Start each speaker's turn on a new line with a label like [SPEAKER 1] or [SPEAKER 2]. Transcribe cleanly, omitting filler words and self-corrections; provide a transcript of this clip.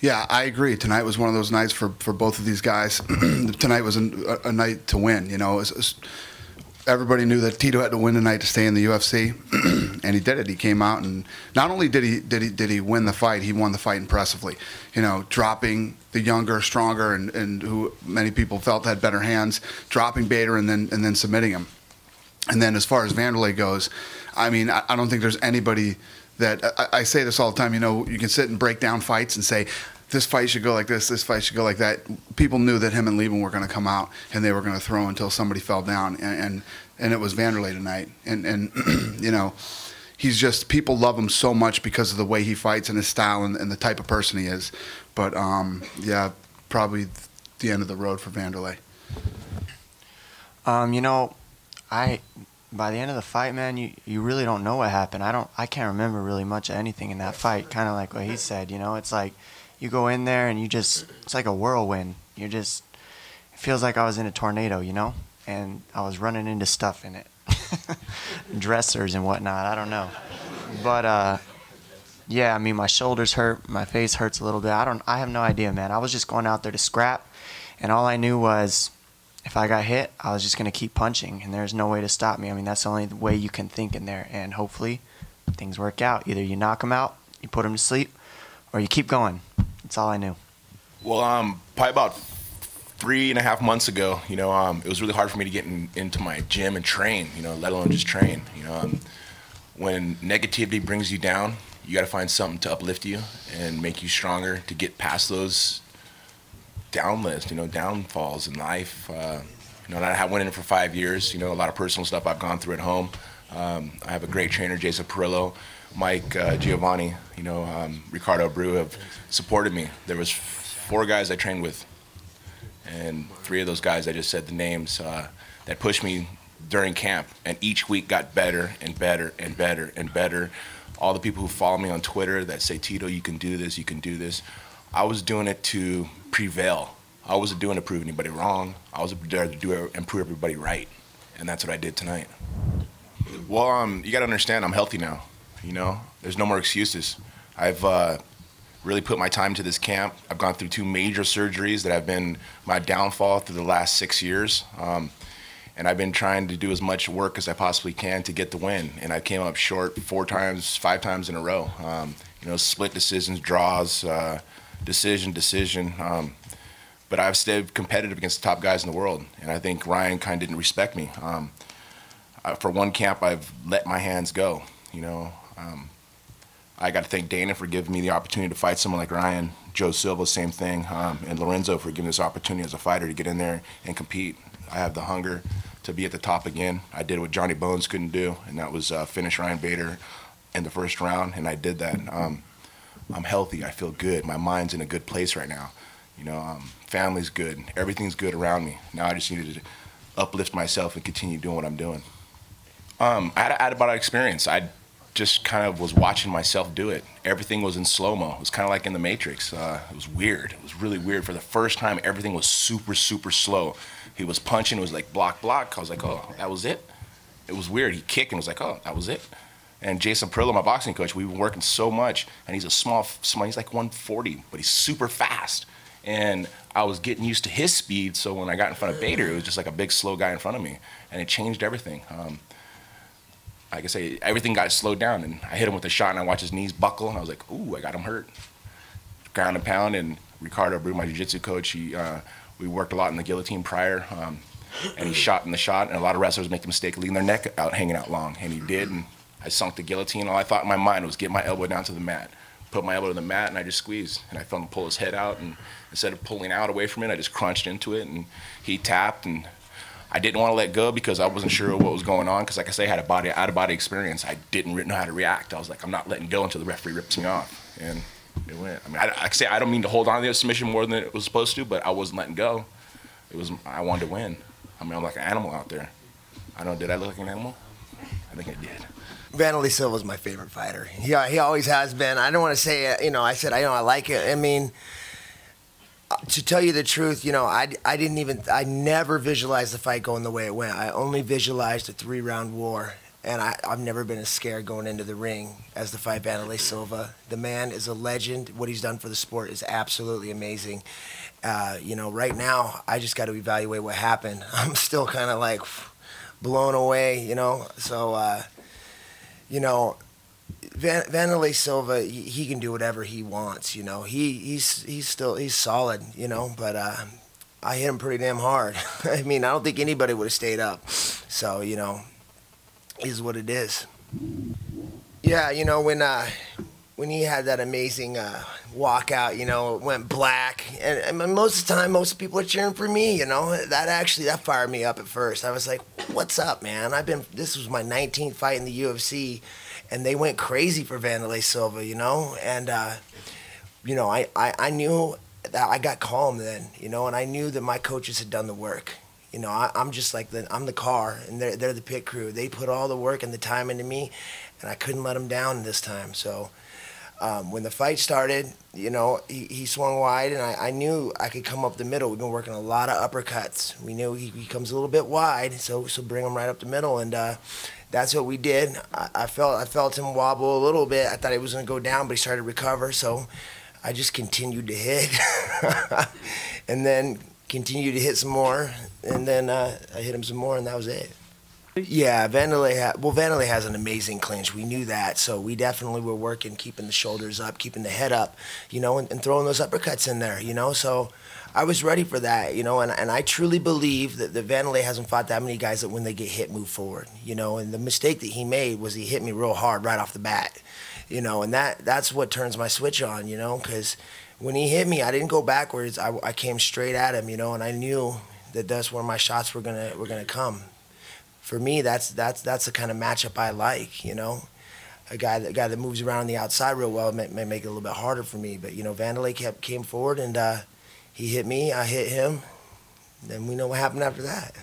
[SPEAKER 1] Yeah, I agree. Tonight was one of those nights for both of these guys. Tonight was a night to win. You know, everybody knew that Tito had to win tonight to stay in the UFC, and he did it. He came out, and not only did he win the fight, he won the fight impressively. You know, dropping the younger, stronger, and who many people felt had better hands, dropping Bader, and then submitting him. And then as far as Vanderlei goes, I mean, I don't think there's anybody that I say this all the time. You know, you can sit and break down fights and say, this fight should go like this fight should go like that. People knew that him and Leben were going to come out and they were going to throw until somebody fell down, and it was Vanderlei tonight. And you know, he's just, people love him so much because of the way he fights and his style and the type of person he is. But yeah, probably the end of the road for Vanderlei.
[SPEAKER 2] You know, by the end of the fight, man, you really don't know what happened. I can't remember really much of anything in that fight. Kind of like what he said, you know, it's like you go in there and it's like a whirlwind. It feels like I was in a tornado, you know, and I was running into stuff in it, dressers and whatnot. I don't know, but yeah, I mean, my shoulders hurt, my face hurts a little bit. I have no idea, man. I was just going out there to scrap, and all I knew was, if I got hit, I was just going to keep punching, and there's no way to stop me. I mean, that's the only way you can think in there, and hopefully things work out. Either you knock him out, you put him to sleep, or you keep going. That's all I knew.
[SPEAKER 3] Well, probably about 3.5 months ago, you know, it was really hard for me to get into my gym and train, you know, let alone just train. You know, when negativity brings you down, you got to find something to uplift you and make you stronger to get past those downfalls in life. You know, I went in it for 5 years. You know, a lot of personal stuff I've gone through at home. I have a great trainer, Jason Perillo, Mike Giovanni, you know, Ricardo Abreu have supported me. There was 4 guys I trained with, and 3 of those guys, I just said the names, that pushed me during camp, and each week got better and better and better and better. All the people who follow me on Twitter that say, Tito, you can do this, you can do this. I was doing it to prevail. I wasn't doing it to prove anybody wrong. I was there to do it and prove everybody right, and that's what I did tonight. Well, you got to understand, I'm healthy now. You know, there's no more excuses. I've really put my time to this camp. I've gone through 2 major surgeries that have been my downfall through the last 6 years. And I've been trying to do as much work as I possibly can to get the win. And I came up short 4 times, 5 times in a row. You know, split decisions, draws, decision. But I've stayed competitive against the top guys in the world. And I think Ryan kind of didn't respect me. For one camp, I've let my hands go, you know. I got to thank Dana for giving me the opportunity to fight someone like Ryan, Joe Silva, same thing, and Lorenzo for giving this opportunity as a fighter to get in there and compete. I have the hunger to be at the top again. I did what Johnny Bones couldn't do, and that was finish Ryan Bader in the first round, and I did that. I'm healthy. I feel good. My mind's in a good place right now. You know, family's good. Everything's good around me. Now I just needed to uplift myself and continue doing what I'm doing. I had an out-of-body experience. I just kind of was watching myself do it. Everything was in slow-mo. It was kind of like in The Matrix. It was weird. It was really weird. For the first time, everything was super, super slow. He was punching. It was like block, block. I was like, oh, that was it? It was weird. He kicked and was like, oh, that was it? And Jason Perillo, my boxing coach, we've been working so much, and he's a small, he's like 140, but he's super fast. And I was getting used to his speed, so when I got in front of Bader, it was just like a big, slow guy in front of me, and it changed everything. Like I say, everything got slowed down, and I hit him with a shot, and I watched his knees buckle, and I was like, ooh, I got him hurt. Ground and pound, and Ricardo Abreu, my jiu-jitsu coach, we worked a lot in the guillotine prior, and he shot in the shot, and a lot of wrestlers make the mistake of leaving their neck out, hanging out long, and he did, and I sunk the guillotine. All I thought in my mind was get my elbow down to the mat. Put my elbow to the mat, and I just squeezed, and I felt him pull his head out, and instead of pulling out away from it, I just crunched into it, and he tapped, and I didn't want to let go because I wasn't sure what was going on, because like I say, I had a out-of-body experience. I didn't know how to react. I was like, I'm not letting go until the referee rips me off, and it went. I mean, I don't mean to hold on to the submission more than it was supposed to, but I wasn't letting go. I wanted to win. I mean, I'm like an animal out there. I don't know, did I look like an animal? I think I did.
[SPEAKER 4] Vanderlei Silva's my favorite fighter. He always has been. I don't want to say, you know, I like it. I mean, to tell you the truth, you know, I never visualized the fight going the way it went. I only visualized a 3-round war. And I've never been as scared going into the ring as to fight Vanderlei Silva. The man is a legend. What he's done for the sport is absolutely amazing. You know, right now, I just got to evaluate what happened. I'm still kind of like blown away, you know. So, you know, Vanderlei Silva, he can do whatever he wants, you know. He's solid, you know, but I hit him pretty damn hard. I mean, I don't think anybody would have stayed up. So, you know, is what it is. Yeah, you know, when he had that amazing walkout, you know, it went black, and most of the time, most people are cheering for me, you know. That fired me up at first. I was like, what's up, man? This was my 19th fight in the UFC, and they went crazy for Vanderlei Silva, you know. And, you know, I knew that I got calm then, you know, and I knew that my coaches had done the work. You know, I'm just like I'm the car, and they're the pit crew. They put all the work and the time into me, and I couldn't let them down this time. So when the fight started, you know, he swung wide, and I knew I could come up the middle. We've been working a lot of uppercuts. We knew he comes a little bit wide, so bring him right up the middle, and that's what we did. I felt him wobble a little bit. I thought he was going to go down, but he started to recover, so I just continued to hit, and then continued to hit some more, and then I hit him some more, and that was it. Yeah, Vanderlei has an amazing clinch. We knew that, so we definitely were working, keeping the shoulders up, keeping the head up, you know, and throwing those uppercuts in there, you know. So I was ready for that, you know, and I truly believe that Vanderlei hasn't fought that many guys that when they get hit, move forward, you know. And the mistake that he made was he hit me real hard right off the bat, you know, and that's what turns my switch on, you know, because when he hit me, I didn't go backwards. I came straight at him, you know, and I knew that that's where my shots were gonna come. For me, that's the kind of matchup I like, you know. A guy that moves around the outside real well may make it a little bit harder for me. But you know, Vanderlei came forward, and he hit me. I hit him. Then we know what happened after that.